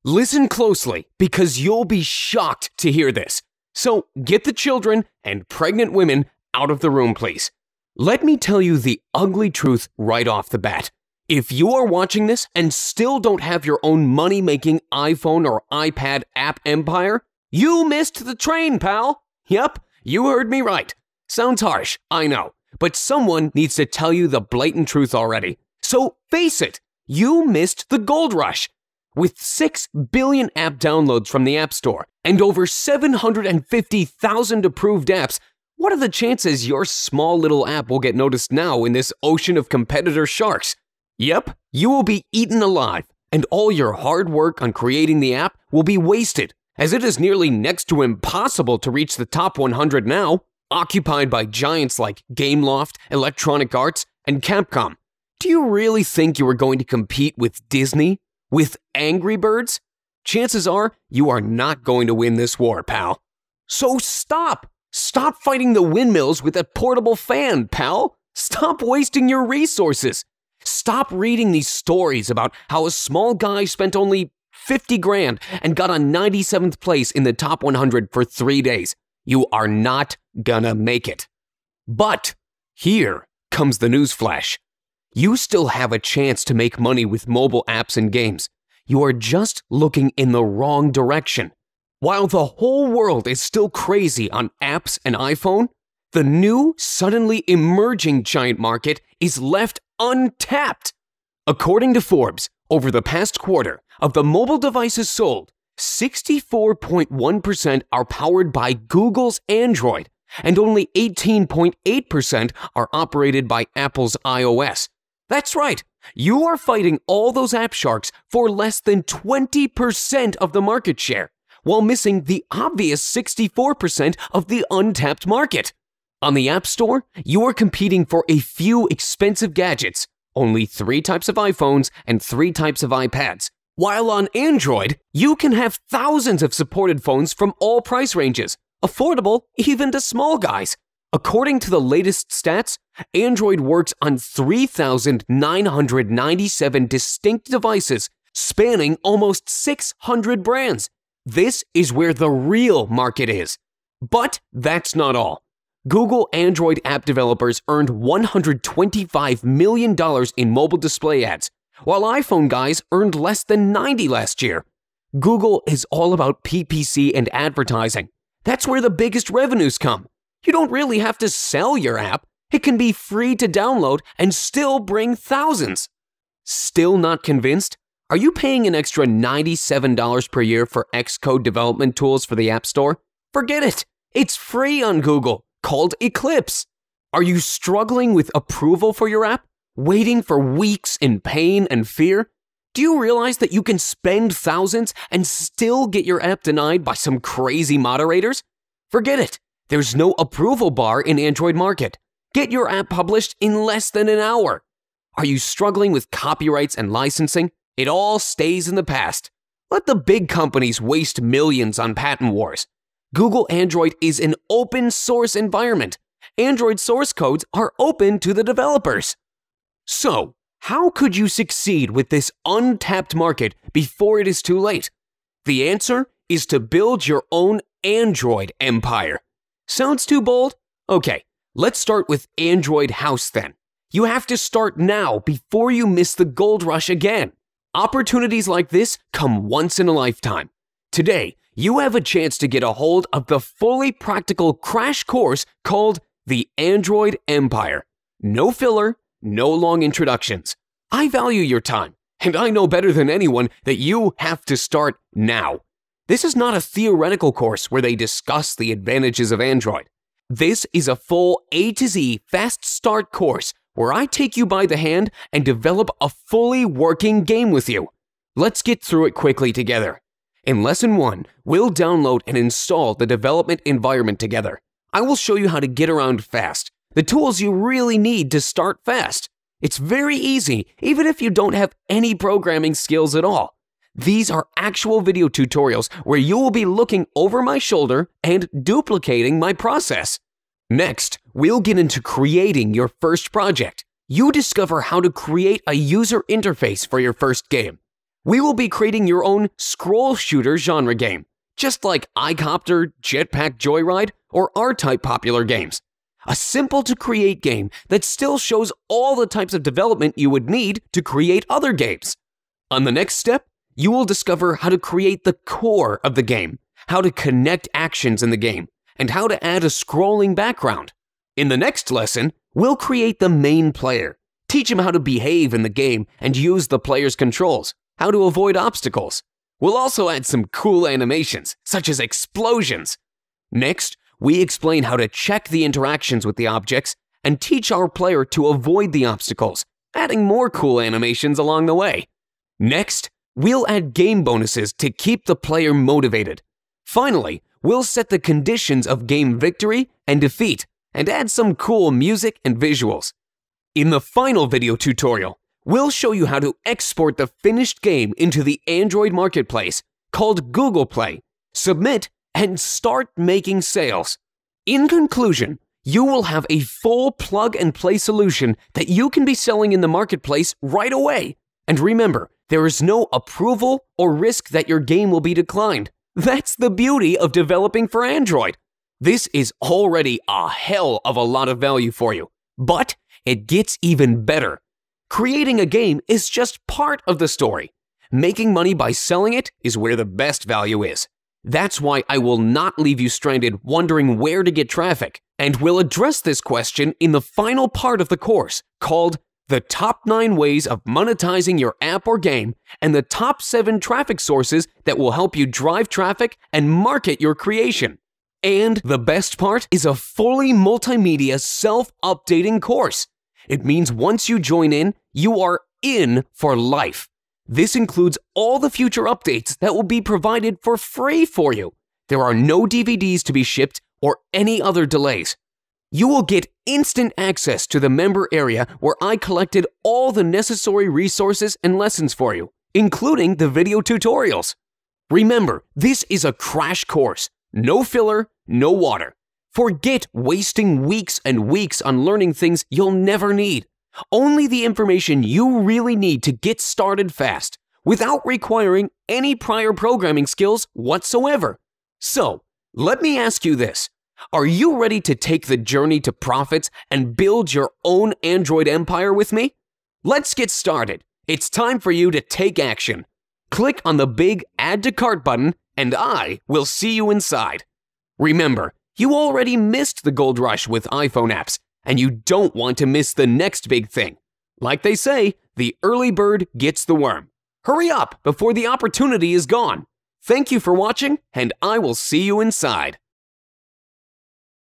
Listen closely because you'll be shocked to hear this. So get the children and pregnant women out of the room, please. Let me tell you the ugly truth right off the bat. If you are watching this and still don't have your own money-making iPhone or iPad app empire, you missed the train, pal. Yep, you heard me right. Sounds harsh, I know, but someone needs to tell you the blatant truth already. So face it, you missed the gold rush. With 6 billion app downloads from the App Store and over 750,000 approved apps, what are the chances your small little app will get noticed now in this ocean of competitor sharks? Yep, you will be eaten alive, and all your hard work on creating the app will be wasted, as it is nearly next to impossible to reach the top 100 now, occupied by giants like Gameloft, Electronic Arts, and Capcom. Do you really think you are going to compete with Disney? With Angry Birds? Chances are you are not going to win this war, pal. So stop! Stop fighting the windmills with a portable fan, pal! Stop wasting your resources! Stop reading these stories about how a small guy spent only 50 grand and got on 97th place in the top 100 for 3 days. You are not gonna make it. But here comes the newsflash. You still have a chance to make money with mobile apps and games. You are just looking in the wrong direction. While the whole world is still crazy on apps and iPhone, the new, suddenly emerging giant market is left untapped. According to Forbes, over the past quarter, of the mobile devices sold, 64.1% are powered by Google's Android, and only 18.8% are operated by Apple's iOS. That's right, you are fighting all those app sharks for less than 20% of the market share, while missing the obvious 64% of the untapped market. On the App Store, you are competing for a few expensive gadgets, only 3 types of iPhones and 3 types of iPads. While on Android, you can have thousands of supported phones from all price ranges, affordable even to small guys. According to the latest stats, Android works on 3,997 distinct devices, spanning almost 600 brands. This is where the real market is. But that's not all. Google Android app developers earned $125 million in mobile display ads, while iPhone guys earned less than 90 last year. Google is all about PPC and advertising. That's where the biggest revenues come. You don't really have to sell your app. It can be free to download and still bring thousands. Still not convinced? Are you paying an extra $97 per year for Xcode development tools for the App Store? Forget it. It's free on Google, called Eclipse. Are you struggling with approval for your app? Waiting for weeks in pain and fear? Do you realize that you can spend thousands and still get your app denied by some crazy moderators? Forget it. There's no approval bar in Android market. Get your app published in less than an hour. Are you struggling with copyrights and licensing? It all stays in the past. Let the big companies waste millions on patent wars. Google Android is an open source environment. Android source codes are open to the developers. So, how could you succeed with this untapped market before it is too late? The answer is to build your own Android empire. Sounds too bold? Okay, let's start with Android House then. You have to start now before you miss the gold rush again. Opportunities like this come once in a lifetime. Today, you have a chance to get a hold of the fully practical crash course called The Android Empire. No filler, no long introductions. I value your time, and I know better than anyone that you have to start now. This is not a theoretical course where they discuss the advantages of Android. This is a full A to Z fast start course where I take you by the hand and develop a fully working game with you. Let's get through it quickly together. In Lesson 1, we'll download and install the development environment together. I will show you how to get around fast, the tools you really need to start fast. It's very easy, even if you don't have any programming skills at all. These are actual video tutorials where you will be looking over my shoulder and duplicating my process. Next, we'll get into creating your first project. You discover how to create a user interface for your first game. We will be creating your own scroll shooter genre game, just like iCopter, Jetpack Joyride, or R-Type popular games. A simple-to-create game that still shows all the types of development you would need to create other games. On the next step, you will discover how to create the core of the game, how to connect actions in the game, and how to add a scrolling background. In the next lesson, we'll create the main player, teach him how to behave in the game and use the player's controls, how to avoid obstacles. We'll also add some cool animations, such as explosions. Next, we explain how to check the interactions with the objects and teach our player to avoid the obstacles, adding more cool animations along the way. Next, we'll add game bonuses to keep the player motivated. Finally, we'll set the conditions of game victory and defeat and add some cool music and visuals. In the final video tutorial, we'll show you how to export the finished game into the Android marketplace called Google Play, submit, and start making sales. In conclusion, you will have a full plug-and-play solution that you can be selling in the marketplace right away. And remember, there is no approval or risk that your game will be declined. That's the beauty of developing for Android. This is already a hell of a lot of value for you, but it gets even better. Creating a game is just part of the story. Making money by selling it is where the best value is. That's why I will not leave you stranded wondering where to get traffic, and we'll address this question in the final part of the course called The Top 9 Ways of Monetizing Your App or Game and the Top 7 Traffic Sources that will help you drive traffic and market your creation. And the best part is a fully multimedia self-updating course. It means once you join in, you are in for life. This includes all the future updates that will be provided for free for you. There are no DVDs to be shipped or any other delays. You will get instant access to the member area where I collected all the necessary resources and lessons for you, including the video tutorials. Remember, this is a crash course. No filler, no water. Forget wasting weeks and weeks on learning things you'll never need. Only the information you really need to get started fast, without requiring any prior programming skills whatsoever. So, let me ask you this. Are you ready to take the journey to profits and build your own Android empire with me? Let's get started. It's time for you to take action. Click on the big Add to Cart button, and I will see you inside. Remember, you already missed the gold rush with iPhone apps, and you don't want to miss the next big thing. Like they say, the early bird gets the worm. Hurry up before the opportunity is gone. Thank you for watching, and I will see you inside.